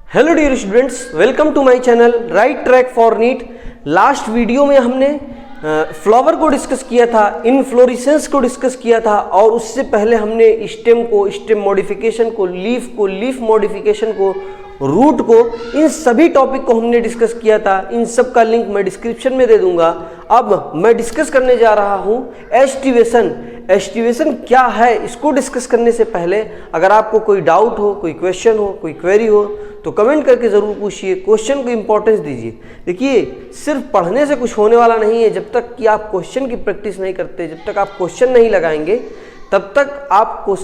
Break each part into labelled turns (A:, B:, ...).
A: Hello dear students, welcome to my channel right track for NEET. Last video में हमने flower को discuss किया था, इनफ्लोरेसेंस को डिस्कस किया था और उससे पहले हमने स्टेम को, स्टेम मॉडिफिकेशन को, लीफ मॉडिफिकेशन को, रूट को, इन सभी टॉपिक को हमने डिस्कस किया था। इन सब का लिंक मैं डिस्क्रिप्शन में दे दूंगा। अब मैं डिस्कस करने जा रहा हूं एस्टिवेशन। एस्टिवेशन क्या है, इसको डिस्कस करने से पहले अगर आपको कोई डाउट हो, कोई क्वेश्चन हो, कोई क्वेरी हो तो कमेंट करके ज़रूर पूछिए। क्वेश्चन को इंपॉर्टेंस दीजिए। देखिए, सिर्फ पढ़ने से कुछ होने वाला नहीं है। जब तक कि आप क्वेश्चन की प्रैक्टिस नहीं करते, जब तक आप क्वेश्चन नहीं लगाएंगे, तब तक आपको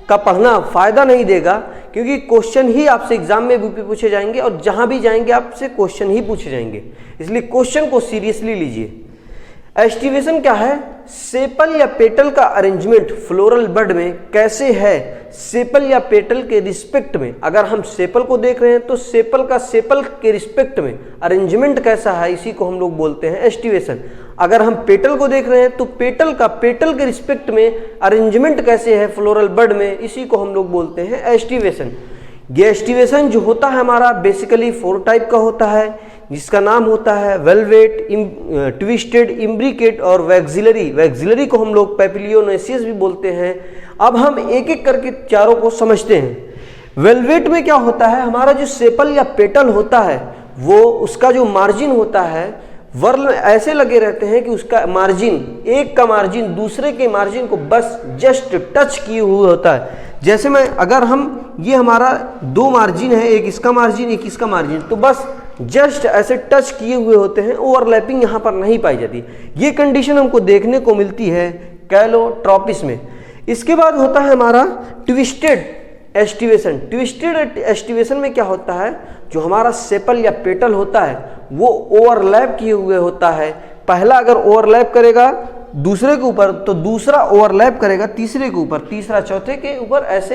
A: का पढ़ना फ़ायदा नहीं देगा, क्योंकि क्वेश्चन ही आपसे एग्जाम में भी पूछे जाएंगे और जहाँ भी जाएंगे आपसे क्वेश्चन ही पूछे जाएंगे। इसलिए क्वेश्चन को सीरियसली लीजिए। एस्टिवेशन क्या है? सेपल या पेटल का अरेंजमेंट फ्लोरल बड में कैसे है, सेपल या पेटल के रिस्पेक्ट में। अगर हम सेपल को देख रहे हैं तो सेपल का सेपल के रिस्पेक्ट में अरेंजमेंट कैसा है, इसी को हम लोग बोलते हैं एस्टिवेशन। अगर हम पेटल को देख रहे हैं तो पेटल का पेटल के रिस्पेक्ट में अरेंजमेंट कैसे है फ्लोरल बड में, इसी को हम लोग बोलते हैं एस्टिवेशन। ये एस्टिवेशन जो होता है हमारा बेसिकली 4 टाइप का होता है, जिसका नाम होता है वेलवेट, ट्विस्टेड, इम्ब्रिकेट और वैक्सिलरी। वैक्सिलरी को हम लोग पैपिलियोनेसियस भी बोलते हैं। अब हम एक एक करके चारों को समझते हैं। वेलवेट में क्या होता है, हमारा जो सेपल या पेटल होता है वो उसका जो मार्जिन होता है, वर्ल ऐसे लगे रहते हैं कि उसका मार्जिन, एक का मार्जिन दूसरे के मार्जिन को बस जस्ट टच किए हुए होता है। जैसे मैं अगर हम ये हमारा 2 मार्जिन है, एक इसका मार्जिन एक इसका मार्जिन, तो बस जस्ट ऐसे टच किए हुए होते हैं, ओवरलैपिंग यहाँ पर नहीं पाई जाती। ये कंडीशन हमको देखने को मिलती है कैलोट्रॉपिस में। इसके बाद होता है हमारा ट्विस्टेड एस्टिवेशन। ट्विस्टेड एस्टिवेशन में क्या होता है, जो हमारा सेपल या पेटल होता है वो ओवरलैप किए हुए होता है। पहला अगर ओवरलैप करेगा दूसरे के ऊपर तो दूसरा ओवरलैप करेगा तीसरे के ऊपर, तीसरा चौथे के ऊपर, ऐसे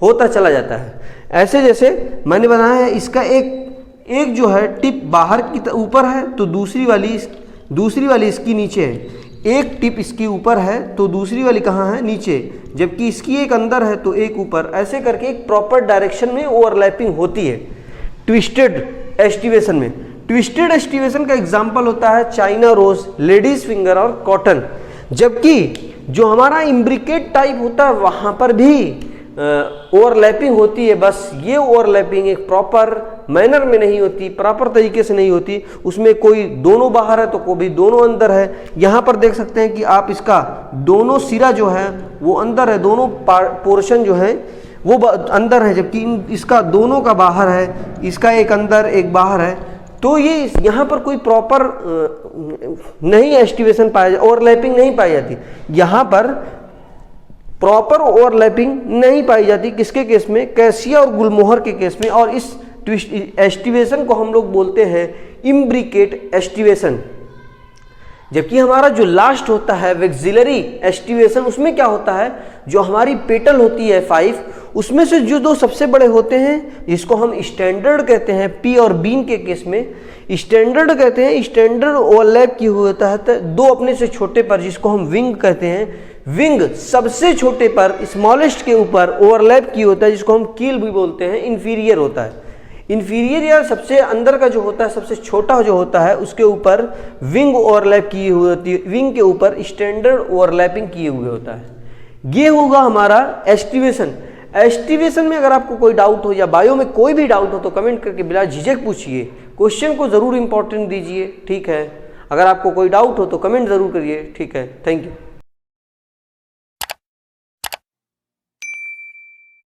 A: होता चला जाता है। ऐसे जैसे मैंने बनाया है, इसका एक जो है टिप बाहर की ऊपर है तो दूसरी वाली इसकी नीचे है। एक टिप इसकी ऊपर है तो दूसरी वाली कहाँ है, नीचे। जबकि इसकी एक अंदर है तो एक ऊपर। ऐसे करके एक प्रॉपर डायरेक्शन में ओवरलैपिंग होती है ट्विस्टेड एस्टिवेशन में। ट्विस्टेड एस्टिवेशन का एग्जाम्पल होता है चाइना रोज, लेडीज फिंगर और कॉटन। जबकि जो हमारा इम्ब्रिकेट टाइप होता है वहाँ पर भी ओवरलैपिंग होती है। बस ये ओवरलैपिंग एक प्रॉपर मैनर में नहीं होती, प्रॉपर तरीके से नहीं होती। उसमें कोई दोनों बाहर है तो कोई दोनों अंदर है। यहाँ पर देख सकते हैं कि आप इसका दोनों सिरा जो है वो अंदर है, दोनों पोर्शन जो है वो अंदर है, जबकि इसका दोनों का बाहर है। इसका एक अंदर एक बाहर है। तो ये यहाँ पर कोई प्रॉपर नहीं एस्टिवेशन पाया, ओवरलैपिंग नहीं पाई जाती। यहाँ पर प्रॉपर ओवरलैपिंग नहीं पाई जाती। किसके केस में? कैसिया और गुलमोहर के केस में। और इस एस्टिवेशन को हम लोग बोलते हैं इम्ब्रिकेट एस्टिवेशन। जबकि हमारा जो लास्ट होता है वैक्सिलरी एस्टिवेशन, उसमें क्या होता है, जो हमारी पेटल होती है 5, उसमें से जो 2 सबसे बड़े होते हैं, जिसको हम स्टैंडर्ड कहते हैं, पी और बीन के केस में स्टैंडर्ड कहते हैं। स्टैंडर्ड ओवरलैप किए हुए होता है तो 2 अपने से छोटे पर, जिसको हम विंग कहते हैं। विंग सबसे छोटे पर, स्मॉलेस्ट के ऊपर ओवरलैप किए होता है, जिसको हम कील भी बोलते हैं। इन्फीरियर होता है। इन्फीरियर या सबसे अंदर का जो होता है, सबसे छोटा जो होता है, उसके ऊपर विंग ओवरलैप किए हुए होती है। विंग के ऊपर स्टैंडर्ड ओवरलैपिंग किए हुए होता है। ये होगा हमारा एस्टिवेशन। एस्टिवेशन में अगर आपको कोई डाउट हो या बायो में कोई भी डाउट हो तो कमेंट करके बिना झिझक पूछिए। क्वेश्चन को ज़रूर इंपॉर्टेंट दीजिए, ठीक है। अगर आपको कोई डाउट हो तो कमेंट ज़रूर करिए, ठीक है। Thank you.